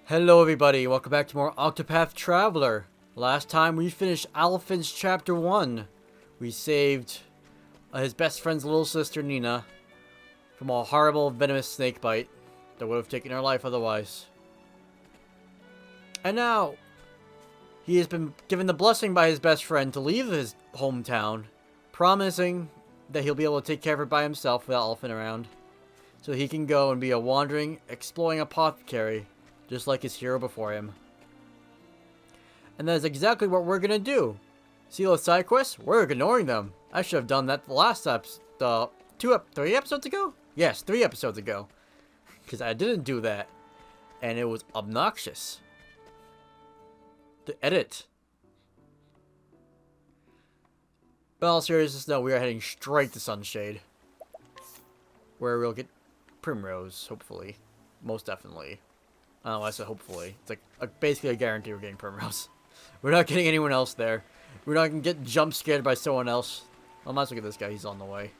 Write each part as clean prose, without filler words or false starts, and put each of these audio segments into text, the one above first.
Hello everybody, welcome back to more Octopath Traveller. Last time we finished Elephant's Chapter 1. We saved his best friend's little sister Nina from a horrible venomous snake bite that would have taken her life otherwise. And now, he has been given the blessing by his best friend to leave his hometown, promising that he'll be able to take care of her by himself without Elephant around, so he can go and be a wandering, exploring apothecary, just like his hero before him. And that is exactly what we're gonna do. See those side quests? We're ignoring them. I should have done that the last episode, 3 episodes ago? Yes, 3 episodes ago. Because I didn't do that. And it was obnoxious to edit. But all seriousness, no, we are heading straight to Sunshade, where we'll get Primrose, hopefully. Most definitely. I don't know why I said hopefully. It's like basically a guarantee we're getting Primrose. We're not getting anyone else there. We're not going to get jump scared by someone else. I might as well get this guy. He's on the way.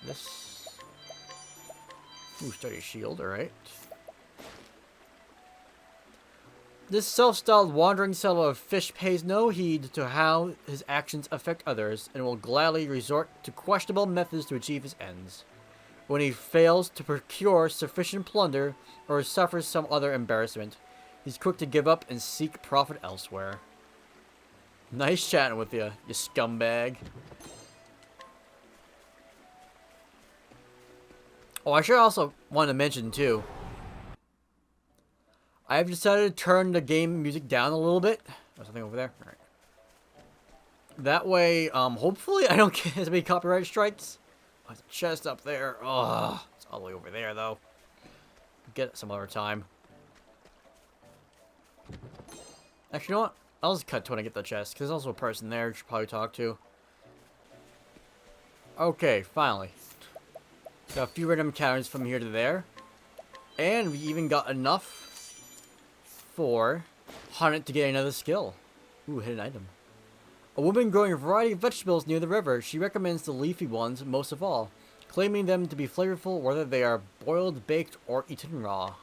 This. Ooh, sturdy shield. Alright. This self-styled wandering seller of fish pays no heed to how his actions affect others and will gladly resort to questionable methods to achieve his ends. When he fails to procure sufficient plunder or suffers some other embarrassment, he's quick to give up and seek profit elsewhere. Nice chatting with you, you scumbag. Oh, I should also want to mention too, I've decided to turn the game music down a little bit. There's something over there. All right. That way, hopefully I don't get as many copyright strikes. Oh, there's a chest up there. Oh, it's all the way over there, though. Get it some other time. Actually, you know what? I'll just cut to when I get the chest, because there's also a person there you should probably talk to. Okay, finally. Got a few random encounters from here to there. And we even got enough for Hunt to get another skill. Ooh, hidden item. A woman growing a variety of vegetables near the river. She recommends the leafy ones most of all, claiming them to be flavorful whether they are boiled, baked, or eaten raw.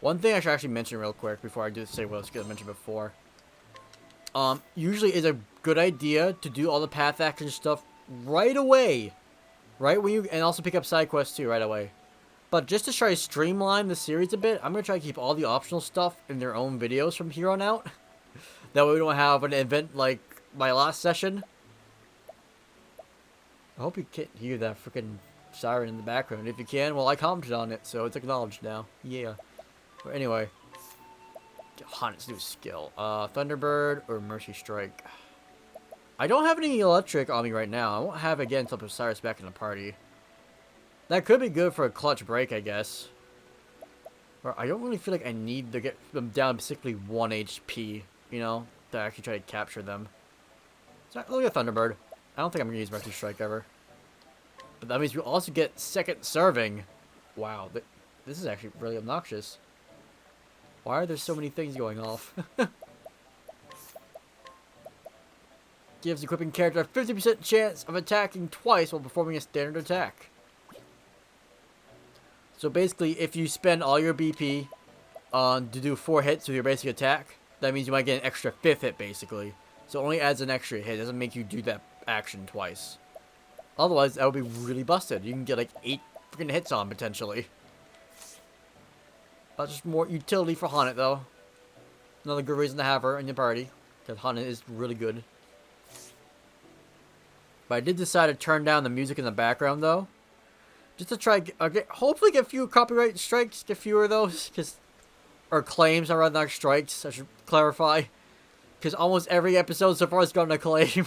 One thing I should actually mention real quick before I do say what I was going to mention before. Usually it's a good idea to do all the path action stuff right away. Right when you, and also pick up side quests too right away. But just to try to streamline the series a bit, I'm going to try to keep all the optional stuff in their own videos from here on out. That way we don't have an event like my last session. I hope you can't hear that freaking siren in the background. If you can, well, I commented on it, so it's acknowledged now. Yeah. But anyway. Hunt's new skill. Thunderbird or Mercy Strike. I don't have any electric on me right now. I won't have it again until Osiris back in the party. That could be good for a clutch break, I guess. Or I don't really feel like I need to get them down basically 1 HP, you know, to actually try to capture them. So look at Thunderbird. I don't think I'm going to use Mercy Strike ever. But that means we also get second serving. Wow, this is actually really obnoxious. Why are there so many things going off? Gives equipping character a 50% chance of attacking twice while performing a standard attack. So basically, if you spend all your BP to do 4 hits with your basic attack, that means you might get an extra 5th hit, basically. So it only adds an extra hit. It doesn't make you do that action twice. Otherwise, that would be really busted. You can get like 8 freaking hits on, potentially. That's just more utility for Haunted, though. Another good reason to have her in your party, because Haunted is really good. But I did decide to turn down the music in the background, though. Just to try, hopefully get a few copyright strikes, get fewer of those, or claims rather than strikes, I should clarify. Because almost every episode so far has gotten a claim.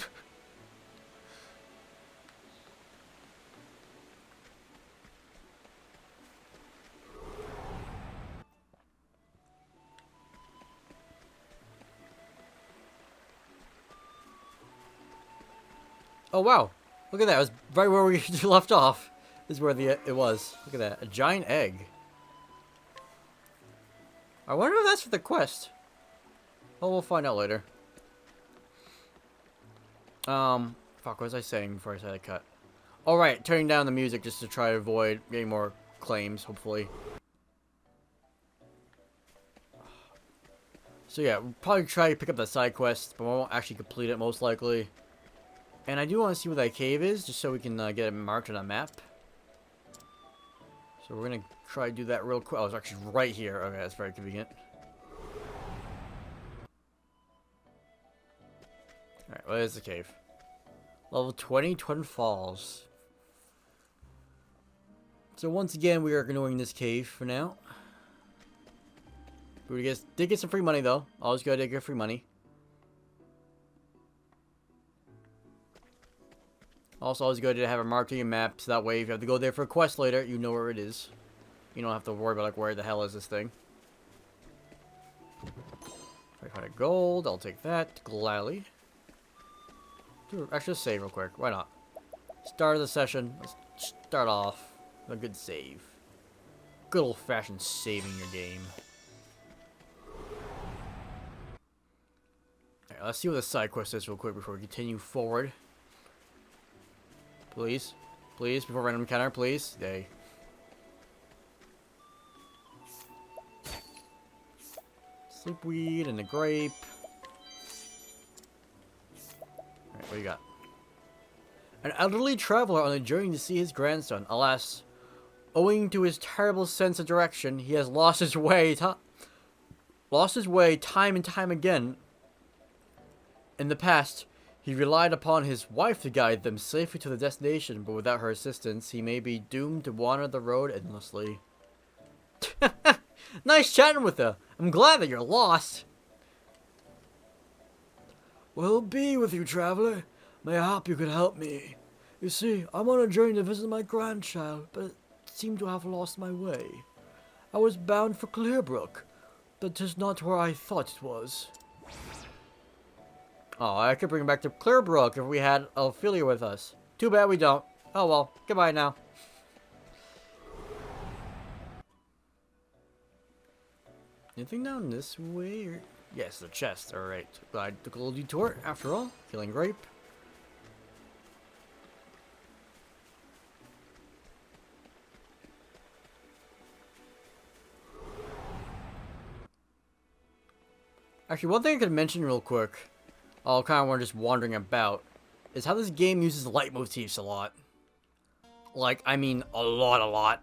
Oh wow, look at that, it was right where we left off. This is where it was. Look at that. A giant egg. I wonder if that's for the quest. Oh, we'll find out later. Fuck, what was I saying before I said I cut? Alright, turning down the music just to try to avoid getting more claims, hopefully. So yeah, we'll probably try to pick up the side quest, but we won't actually complete it most likely. And I do want to see where that cave is, just so we can get it marked on a map. So we're going to try to do that real quick. Oh, it's actually right here. Okay, that's very convenient. Alright, what is the cave? Level 20, Twin Falls. So once again, we are ignoring this cave for now. We did get some free money though. Always good to get free money. Also, always good to have a mark on your map, so that way if you have to go there for a quest later, you know where it is. You don't have to worry about like where the hell is this thing. 500 gold, I'll take that gladly. Dude, actually, let's save real quick. Why not? Start of the session. Let's start off with a good save. Good old-fashioned saving your game. Alright, let's see what the side quest is real quick before we continue forward. Please. Please, before random encounter, please. Yay. Sleepweed and a grape. Alright, what do you got? An elderly traveler on a journey to see his grandson. Alas, owing to his terrible sense of direction, he has lost his way time and time again. In the past, he relied upon his wife to guide them safely to the destination, but without her assistance, he may be doomed to wander the road endlessly. Nice chatting with her. I'm glad that you're lost. Well, be with you, traveler. May I hope you could help me. You see, I'm on a journey to visit my grandchild, but seem to have lost my way. I was bound for Clearbrook, but 'tis not where I thought it was. Oh, I could bring him back to Clearbrook if we had Ophelia with us. Too bad we don't. Oh well, goodbye now. Anything down this way? Or... Yes, the chest. Alright. I took a little detour after all. Feeling grape. Actually, one thing I could mention real quick, I'll kind of want just wandering about, is how this game uses leitmotifs a lot. Like, I mean, a lot.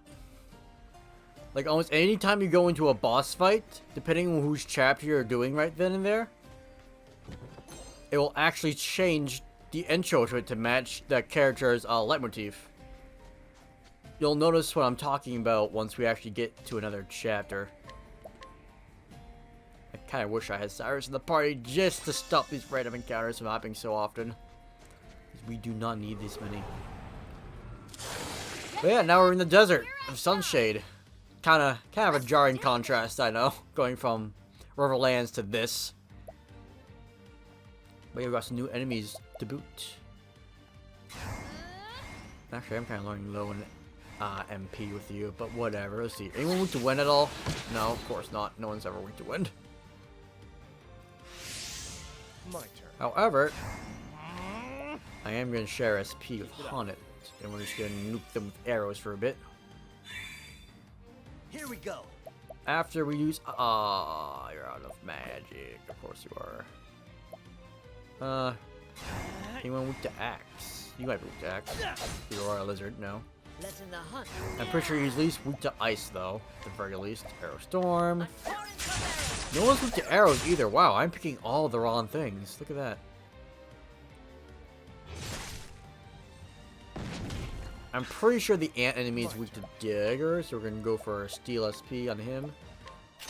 Like, almost any time you go into a boss fight, depending on whose chapter you're doing right then and there, it will actually change the intro to it to match the character's leitmotif. You'll notice what I'm talking about once we actually get to another chapter. I kind of wish I had Cyrus in the party just to stop these random encounters from happening so often. We do not need this many. But yeah, now we're in the desert of Sunshade. Kind of a jarring contrast, I know, going from Riverlands to this. But yeah, we got some new enemies to boot. Actually, I'm kind of learning low in MP with you, but whatever. Let's see. Anyone weak to wind at all? No, of course not. No one's ever weak to wind. My turn. However, I am going to share SP with Haunted, and we're just going to nuke them with arrows for a bit. Here we go. After we use... you're out of magic. Of course you are. Anyone weak to axe? You might be weak to axe. You are a lizard, no. Letting the hunt. I'm pretty sure he's at least weak to ice, though. At the very least. Arrow Storm. No one's weak to arrows either. Wow, I'm picking all the wrong things. Look at that. I'm pretty sure the ant enemy is weak to dagger, so we're gonna go for Steel SP on him.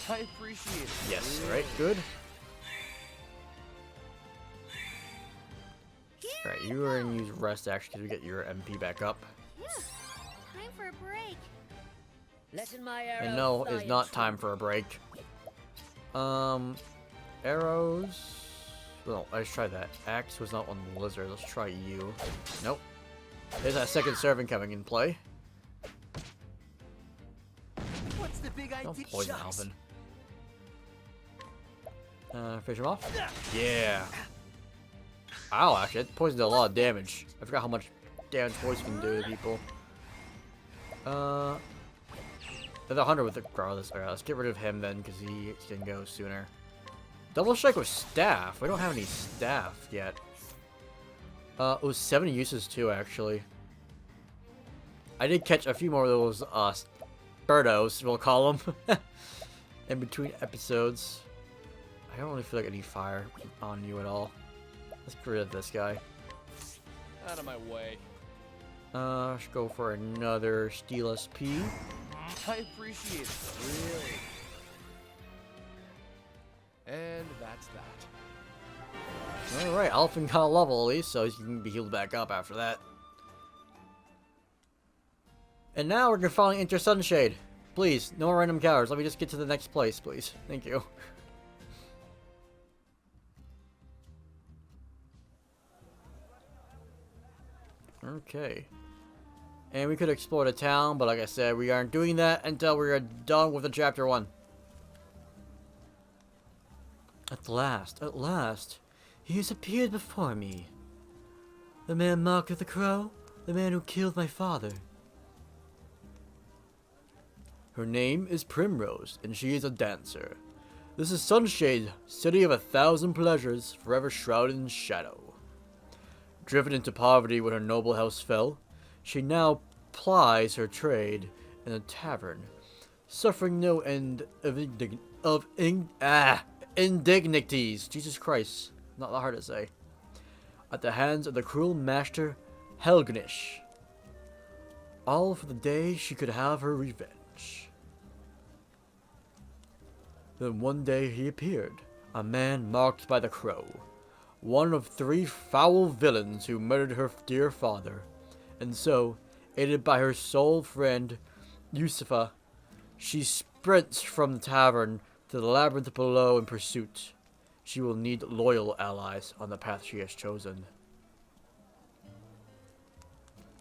I appreciate it. Yes, alright, good. Alright, you are gonna use rest actually to get your MP back up. Yeah. Time for a break. Letting my arrow And no, fly it's in not true. time for a break. Arrows. Well, let's try that. Axe was not on the lizard. Let's try you. Nope. There's that second servant coming in play. What's the big idea? Don't poison Shucks. Alvin. Fish him off? Yeah. Ow, actually, it poisoned a lot of damage. I forgot how much damn toys can do to people. The hunter with the regardless. Alright, let's get rid of him then, because he can go sooner. Double strike with staff. We don't have any staff yet. It was 7 uses too, actually. I did catch a few more of those birdos, we'll call them, in between episodes. I don't really feel like any fire on you at all. Let's get rid of this guy. Out of my way. Let's go for another Steel SP. I appreciate it. Really. And that's that. Alright, Alphen got a level at least, so he can be healed back up after that. And now we're gonna finally enter Sunshade. Please, no more random counters. Let me just get to the next place, please. Thank you. Okay. And we could explore the town, but like I said, we aren't doing that until we are done with the chapter 1. At last, he has appeared before me. The man marked with the crow, the man who killed my father. Her name is Primrose, and she is a dancer. This is Sunshade, city of 1,000 pleasures, forever shrouded in shadow. Driven into poverty when her noble house fell, she now plies her trade in a tavern, suffering no end of indignities. Jesus Christ, not that hard to say. At the hands of the cruel master Helgenish. All for the day she could have her revenge. Then one day he appeared, a man marked by the crow, one of 3 foul villains who murdered her dear father. And so, aided by her sole friend, Yusufa, she sprints from the tavern to the labyrinth below in pursuit. She will need loyal allies on the path she has chosen.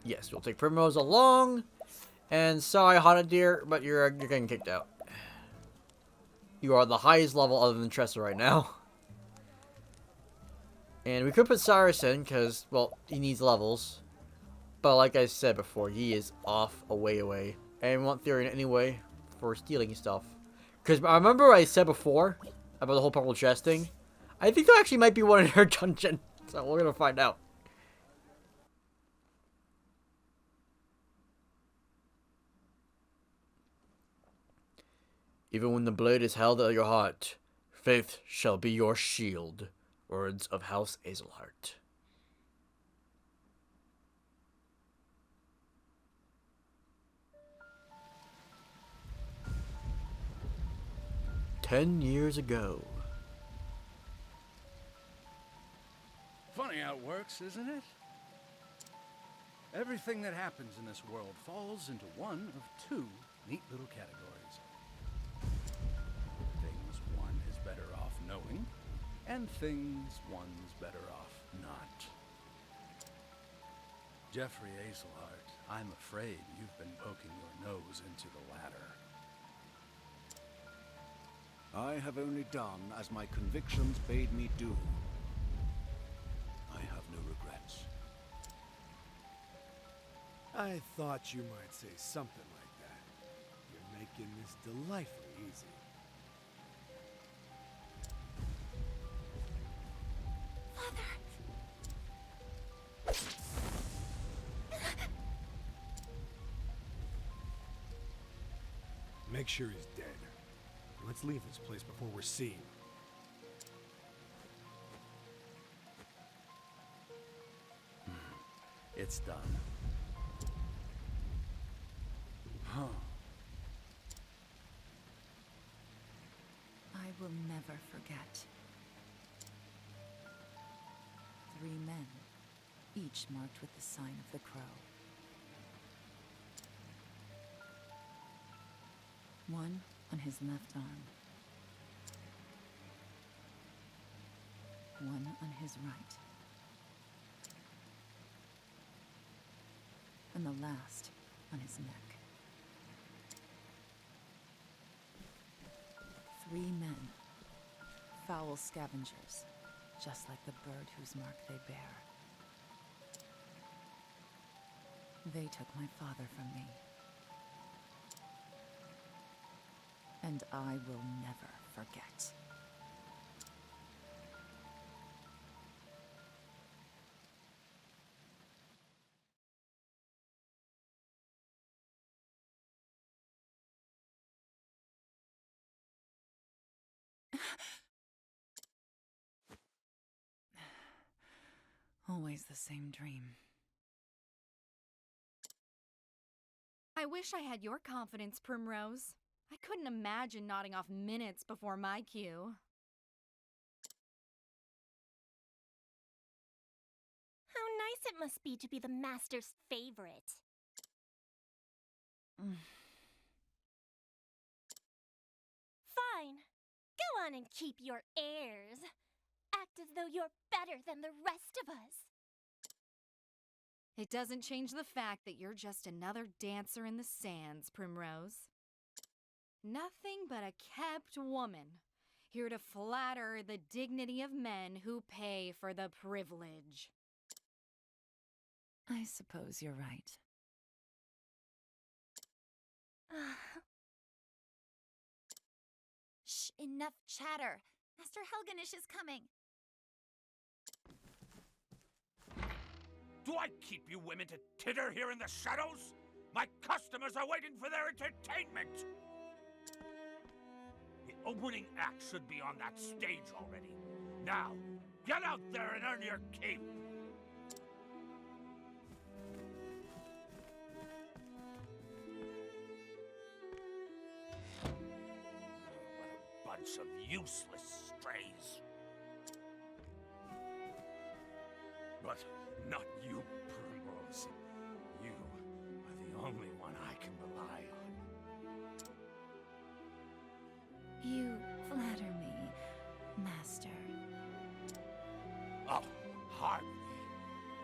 Yes, we'll take Primrose along. And sorry, Haunted Deer, but you're getting kicked out. You are the highest level other than Tressa right now. And we could put Cyrus in, because, well, he needs levels. But like I said before, he is off, away. And we want Therian anyway for stealing stuff. Because I remember what I said before about the whole purple chest thing. I think there actually might be one in her dungeon. So we're going to find out. Even when the blade is held at your heart, faith shall be your shield. Words of House Azelhart. "10 years ago." Funny how it works, isn't it? Everything that happens in this world falls into one of 2 neat little categories. Things one is better off knowing, and things one's better off not. Jeffrey Azelhart, I'm afraid you've been poking your nose into the latter. I have only done as my convictions bade me do. I have no regrets. I thought you might say something like that. You're making this delightfully easy. Make sure he's dead. Let's leave this place before we're seen. It's done. Huh. I will never forget. 3 men, each marked with the sign of the crow. One on his left arm. One on his right. And the last on his neck. 3 men. Foul scavengers, just like the bird whose mark they bear. They took my father from me. And I will never forget. Always the same dream. I wish I had your confidence, Primrose. I couldn't imagine nodding off minutes before my cue. How nice it must be to be the Master's favorite. Fine. Go on and keep your airs. Act as though you're better than the rest of us. It doesn't change the fact that you're just another dancer in the sands, Primrose. Nothing but a kept woman, here to flatter the dignity of men who pay for the privilege. I suppose you're right. Shh, enough chatter. Master Helgenish is coming. Do I keep you women to titter here in the shadows? My customers are waiting for their entertainment! The opening act should be on that stage already. Now, get out there and earn your keep! What a bunch of useless strays. But not you, Primrose. You are the only one I can rely on. You flatter me, Master. Oh, hardly.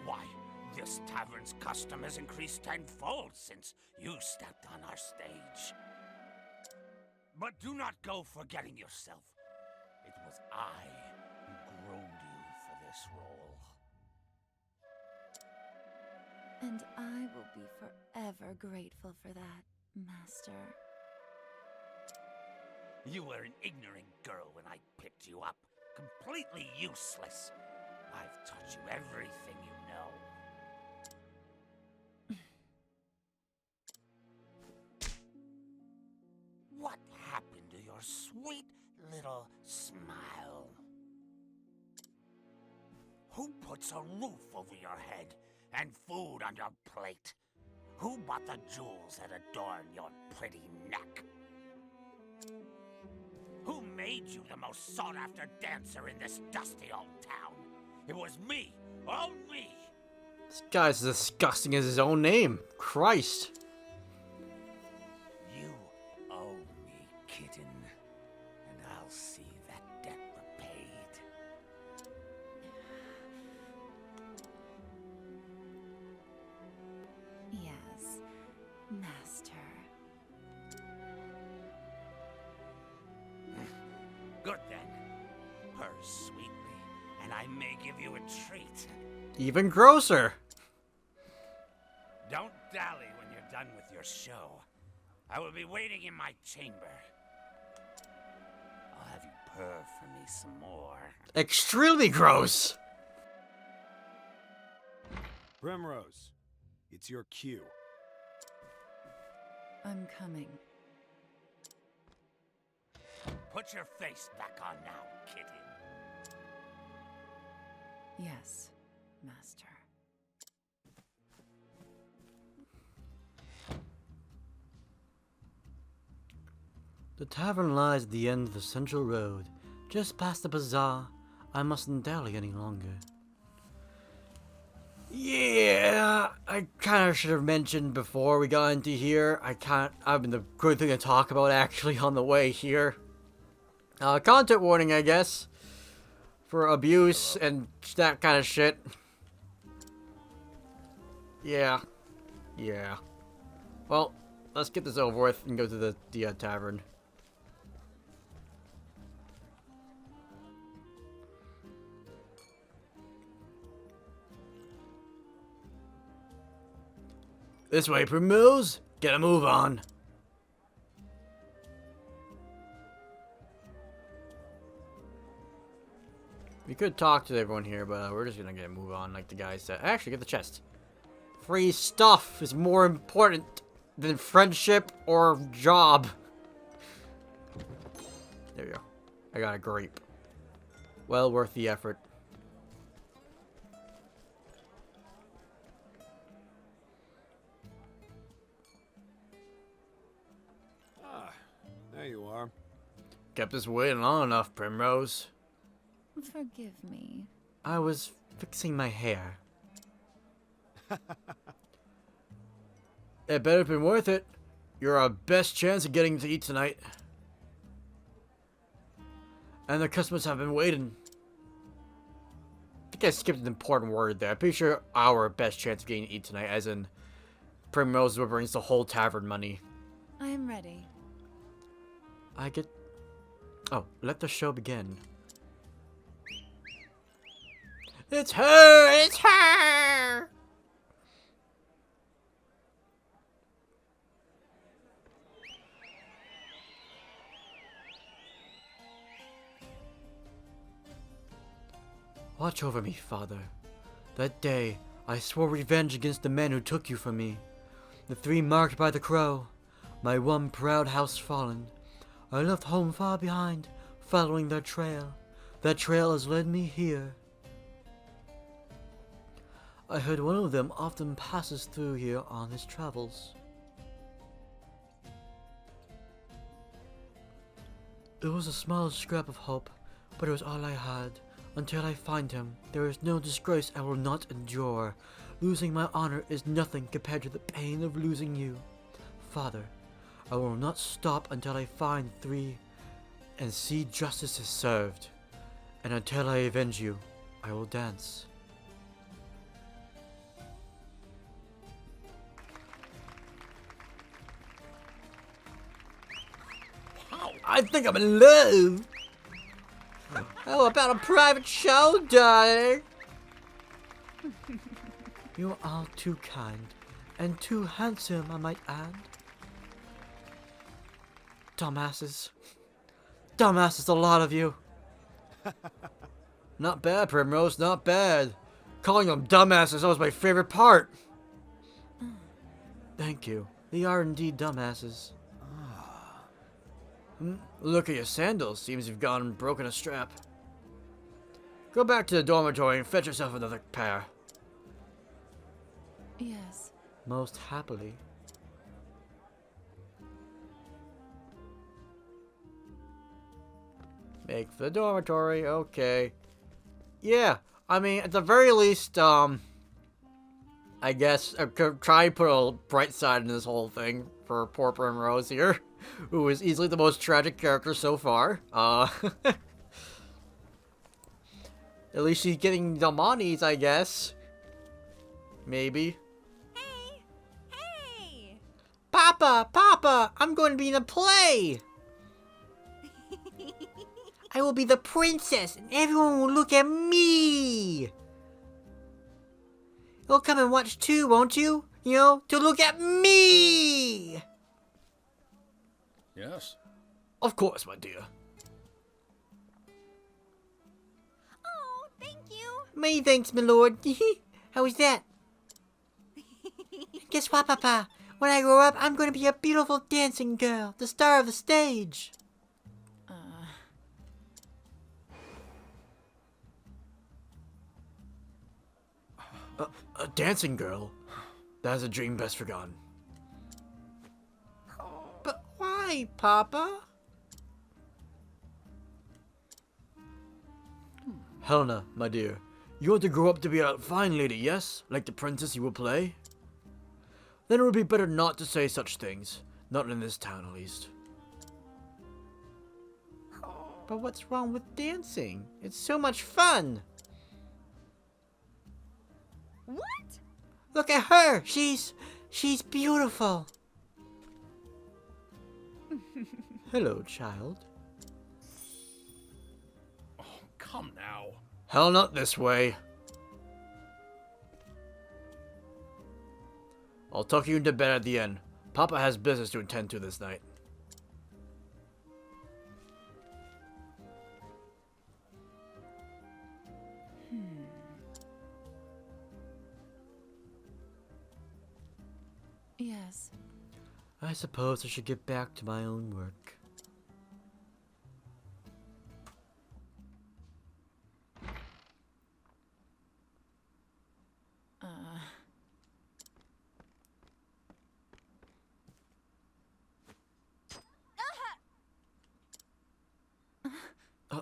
Why, this tavern's custom has increased tenfold since you stepped on our stage. But do not go forgetting yourself. It was I who groomed you for this role. And I will be forever grateful for that, Master. You were an ignorant girl when I picked you up. Completely useless. I've taught you everything you know. What happened to your sweet little smile? Who puts a roof over your head and food on your plate? Who bought the jewels that adorn your pretty neck? Who made you the most sought-after dancer in this dusty old town? It was me, all me. This guy's as disgusting as his own name. Christ. You owe me, kitten, and I'll see that debt repaid. Yes, Master. Good then. Purr sweetly, and I may give you a treat. Even grosser. Don't dally when you're done with your show. I will be waiting in my chamber. I'll have you purr for me some more. Extremely gross. Primrose, it's your cue. I'm coming. Put your face back on now, kitten. Yes, Master. The tavern lies at the end of the central road, just past the bazaar. I mustn't dally any longer. Yeah, I kind of should have mentioned before we got into here. I've been the good thing to talk about actually on the way here. Content warning, I guess, for abuse and that kind of shit. Yeah. Well, let's get this over with and go to the tavern. This way, Primrose. Get a move on. We could talk to everyone here, but we're just gonna get a move on, like the guy said. Actually, get the chest. Free stuff is more important than friendship or job. There you go. I got a grape. Well worth the effort. Ah, there you are. Kept us waiting long enough, Primrose. Forgive me. I was fixing my hair. It better have been worth it. You're our best chance of getting to eat tonight. And the customers have been waiting. I think I skipped an important word there. I'm pretty sure our best chance of getting to eat tonight, as in Primrose is what brings the whole tavern money. I am ready. Oh, let the show begin. It's her! It's her! Watch over me, Father. That day, I swore revenge against the men who took you from me. The 3 marked by the crow, my one proud house fallen. I left home far behind, following their trail. That trail has led me here. I heard one of them often passes through here on his travels. It was a small scrap of hope, but it was all I had. Until I find him, there is no disgrace I will not endure. Losing my honor is nothing compared to the pain of losing you. Father, I will not stop until I find 3 and see justice is served. And until I avenge you, I will dance. I think I'm in love. How about a private show, darling? You're all too kind and too handsome, I might add. Dumbasses. Dumbasses, a lot of you. Not bad, Primrose, not bad. Calling them dumbasses, that was my favorite part. Thank you. They are indeed dumbasses. Look at your sandals. Seems you've gone and broken a strap. Go back to the dormitory and fetch yourself another pair. Yes. Most happily. Make for the dormitory, okay. Yeah, I mean, at the very least, I guess, I could try and put a bright side in this whole thing for poor Primrose here, who is easily the most tragic character so far. At least she's getting the monies, I guess. Maybe. Hey! Hey! Papa! Papa! I'm going to be in a play! I will be the princess, and everyone will look at me! You'll come and watch too, won't you? You know, to look at me! Yes. Of course, my dear. Oh, thank you! Many thanks, my lord. How was that? Guess what, Papa? When I grow up, I'm going to be a beautiful dancing girl, the star of the stage. A dancing girl? That is a dream best forgotten. But why, Papa? Helena, my dear, you want to grow up to be a fine lady, yes? Like the princess you will play? Then it would be better not to say such things. Not in this town, at least. But what's wrong with dancing? It's so much fun! What? Look at her! She's beautiful! Hello, child. Oh, come now. Hell, not this way. I'll tuck you into bed at the end. Papa has business to attend to this night. Yes. I suppose I should get back to my own work.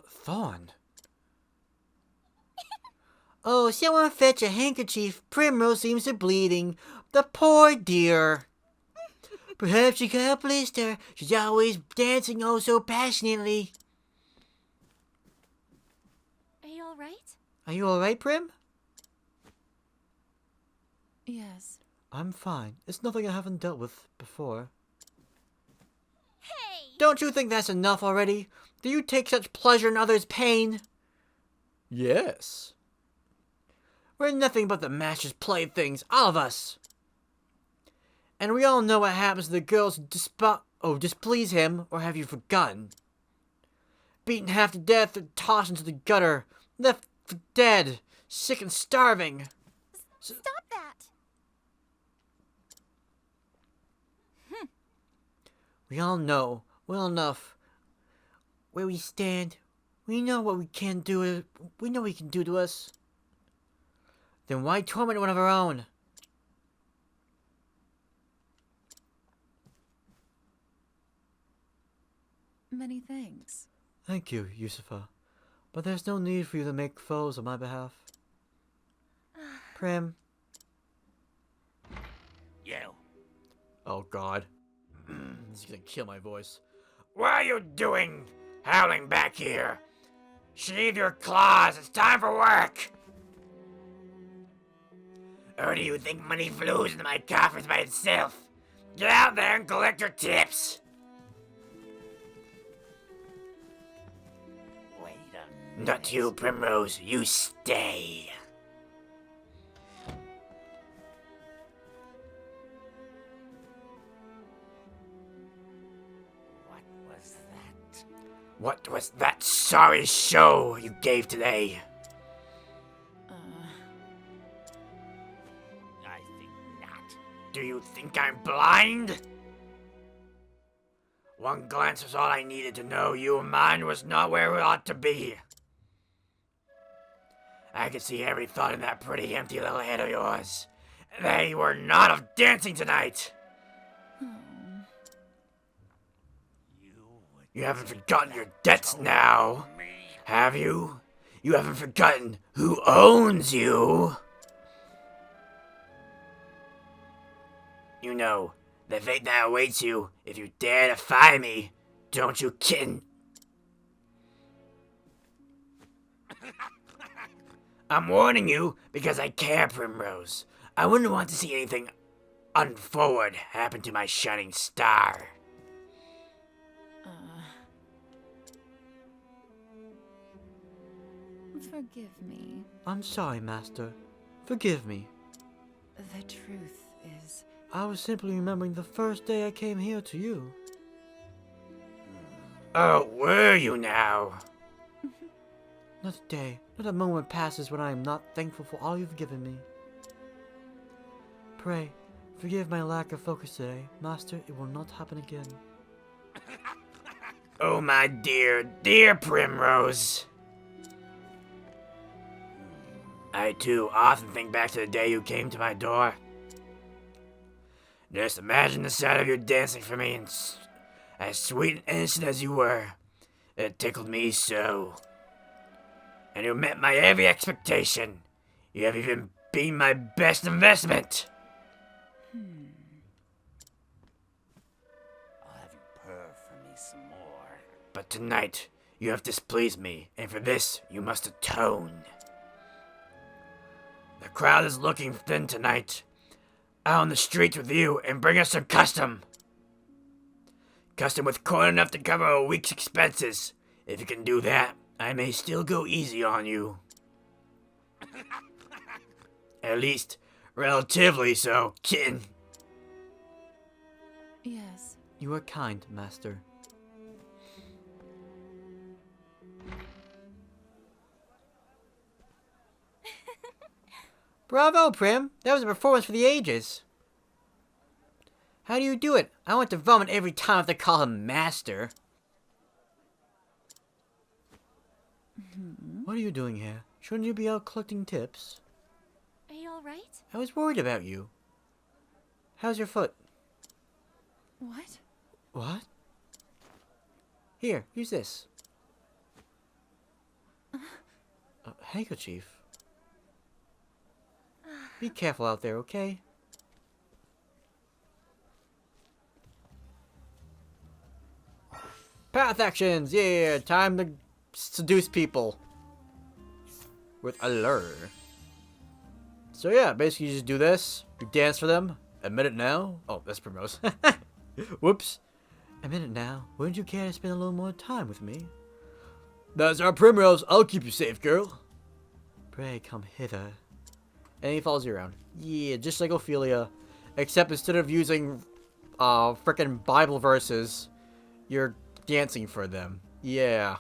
Thorn. Oh, someone fetch a handkerchief. Primrose seems to be bleeding. The poor dear. Perhaps you can please her. She's always dancing oh so passionately. Are you alright? Are you alright, Prim? Yes. I'm fine. It's nothing I haven't dealt with before. Hey! Don't you think that's enough already? Do you take such pleasure in others' pain? Yes. We're nothing but the master's playthings, all of us. And we all know what happens to the girls who displease him, or have you forgotten? Beaten half to death or tossed into the gutter, left for dead, sick and starving. Stop that! We all know, well enough, where we stand. We know what we can do. We know what he can do to us. Then why torment one of our own? Many thanks. Thank you, Yusufa. But there's no need for you to make foes on my behalf. Prim. You. Oh, God. This is gonna kill my voice. What are you doing? Howling back here. Sheathe your claws. It's time for work. Or do you think money flows into my coffers by itself? Get out there and collect your tips. Wait a minute. Not you, Primrose. You stay. What was that? What was that sorry show you gave today? I think not. Do you think I'm blind? One glance was all I needed to know your mind was not where it ought to be. I could see every thought in that pretty empty little head of yours. They were not of dancing tonight. You haven't forgotten your debts now, have you? You haven't forgotten who owns you. You know, the fate that awaits you if you dare defy me, don't you, kitten? I'm warning you because I care, Primrose. I wouldn't want to see anything untoward happen to my shining star. Forgive me. I'm sorry, Master. Forgive me. The truth is... I was simply remembering the first day I came here to you. Oh, were you now? Not a day, not a moment passes when I am not thankful for all you've given me. Pray, forgive my lack of focus today. Master, it will not happen again. Oh, my dear, dear Primrose. I, too, often think back to the day you came to my door. Just imagine the sight of you dancing for me, and as sweet and innocent as you were, it tickled me so. And you met my every expectation. You have even been my best investment. I'll have you purr for me some more. But tonight, you have displeased me, and for this, you must atone. The crowd is looking thin tonight. Out on the streets with you and bring us some custom. Custom with coin enough to cover a week's expenses. If you can do that, I may still go easy on you. At least, relatively so, kitten. Yes. You are kind, master. Bravo, Prim! That was a performance for the ages. How do you do it? I want to vomit every time I have to call him master. What are you doing here? Shouldn't you be out collecting tips? Are you alright? I was worried about you. How's your foot? What? What? Here, use this. Handkerchief. Be careful out there, okay? Path actions! Yeah, time to seduce people. With allure. So yeah, basically you just do this. You dance for them. Admit it now. Oh, that's Primrose. Whoops. Admit it now. Wouldn't you care to spend a little more time with me? That's our Primrose. I'll keep you safe, girl. Pray come hither. And he follows you around. Yeah, just like Ophelia. Except instead of using frickin' Bible verses, you're dancing for them. Yeah.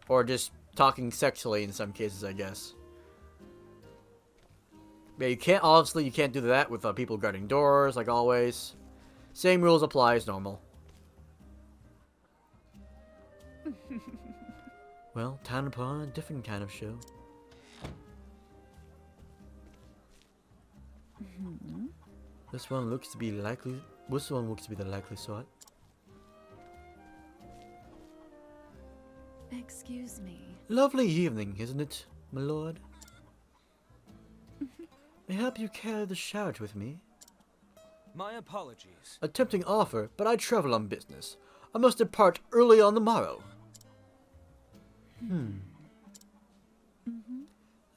Or just talking sexually in some cases, I guess. Yeah, you can't, obviously, you can't do that with people guarding doors, like always. Same rules apply as normal. Well, time to put on a different kind of show. This one looks to be likely. This one looks to be the likely sort. Excuse me. Lovely evening, isn't it, my lord? Mayhap you carry the shout with me? My apologies. A tempting offer, but I travel on business. I must depart early on the morrow. It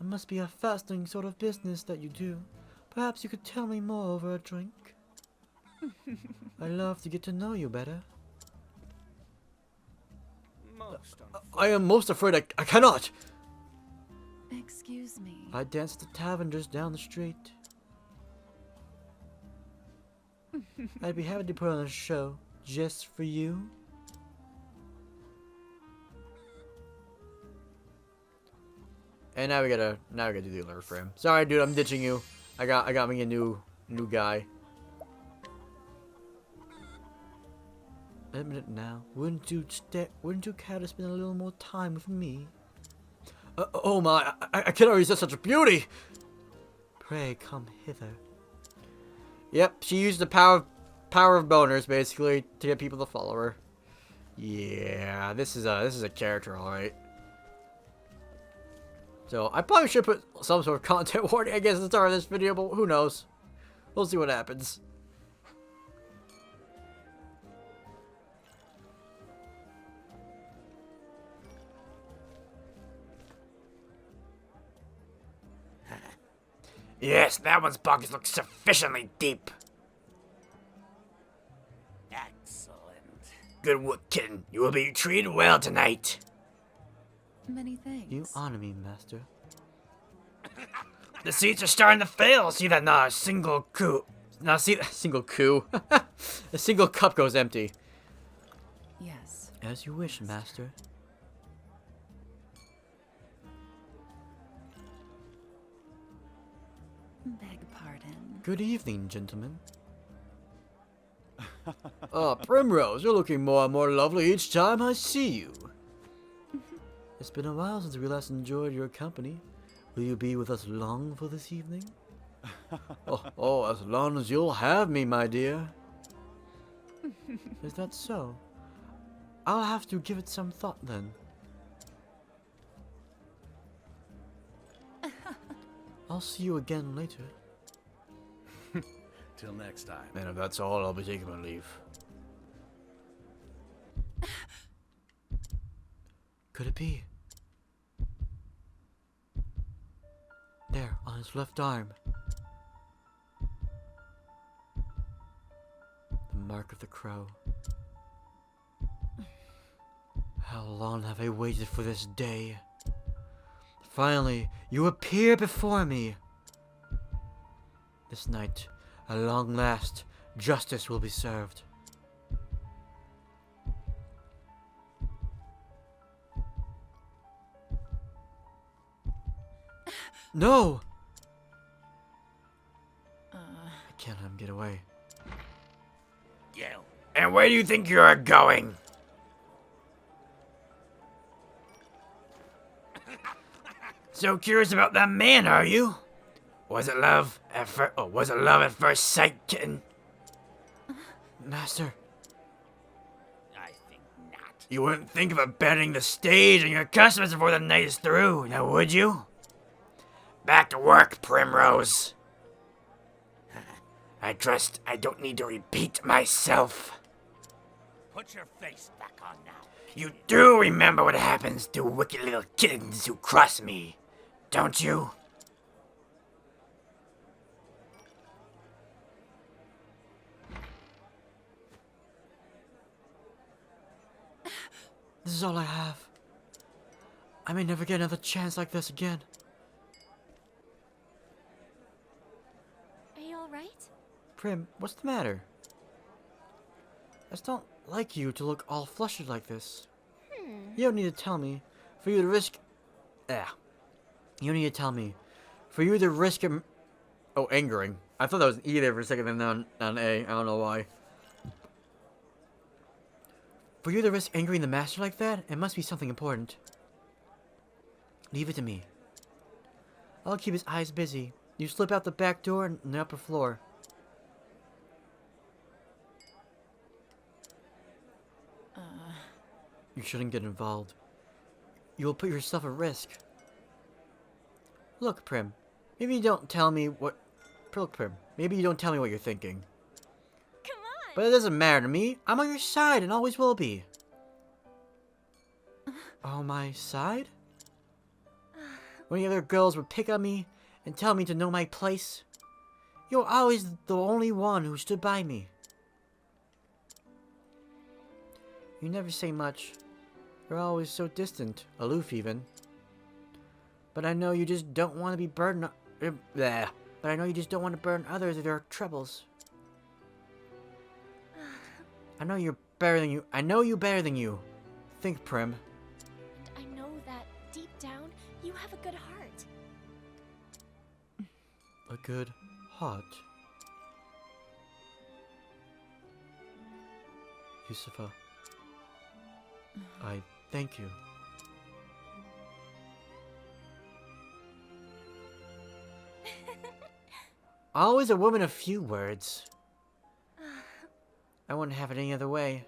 must be a fascinating sort of business that you do. Perhaps you could tell me more over a drink. I love to get to know you better. I am most afraid I cannot. Excuse me. I dance at the tavern just down the street. I'd be happy to put on a show just for you. And now we gotta do the alert for him. Sorry, dude, I'm ditching you. I got me a new guy. Admit it now. Wouldn't you care to spend a little more time with me? Oh my! I cannot resist such a beauty. Pray come hither. Yep, she used the power of boners basically to get people to follow her. Yeah, this is a character, all right. So I probably should put some sort of content warning, I guess, at the start of this video, but who knows? We'll see what happens. Yes, that one's pockets look sufficiently deep. Excellent. Good work, kitten. You will be treated well tonight. Many thanks. You honor me, master. The seats are starting to fill. See that not a single coup. Now see that single coup. A single cup goes empty. Yes. As you wish, master. Beg pardon. Good evening, gentlemen. Primrose, you're looking more and more lovely each time I see you. It's been a while since we last enjoyed your company. Will you be with us long for this evening? oh, as long as you'll have me, my dear. Is that so? I'll have to give it some thought then. I'll see you again later. Till next time. And if that's all, I'll be taking my leave. Could it be? There, on his left arm. The mark of the crow. How long have I waited for this day? Finally, you appear before me. This night, at long last, Justice will be served. No! I can't let him get away. You. And where do you think you're going? So curious about that man, are you? Was it love at first? Oh, was it love at first sight, kitten? Master. I think not. You wouldn't think of abandoning the stage and your customers before the night is through, now would you? Back to work, Primrose. I trust I don't need to repeat myself. Put your face back on now. You do remember what happens to wicked little kittens who cross me, don't you? This is all I have. I may never get another chance like this again. Are you alright? Prim, what's the matter? I just don't like you to look all flustered like this. You don't need to tell me. For you to risk... You don't need to tell me. For you to risk... Oh, angering. I thought that was E there for a second and then on A. I don't know why. For you to risk angering the master like that, it must be something important. Leave it to me. I'll keep his eyes busy. You slip out the back door and the upper floor. You shouldn't get involved. You will put yourself at risk. Look, Prim. Maybe you don't tell me what... Look, Prim. Maybe you don't tell me what you're thinking. Come on! But it doesn't matter to me. I'm on your side and always will be. On my side? When the other girls would pick on me and tell me to know my place, you were always the only one who stood by me. You never say much. You're always so distant, aloof even. But I know you just don't want to be burdened. But I know you just don't want to burden others with their troubles. I know you're better than you. I know you better than you. Think, Prim. And I know that deep down, you have a good heart. A good heart. Yusufa. I thank you. Always a woman of few words. I wouldn't have it any other way.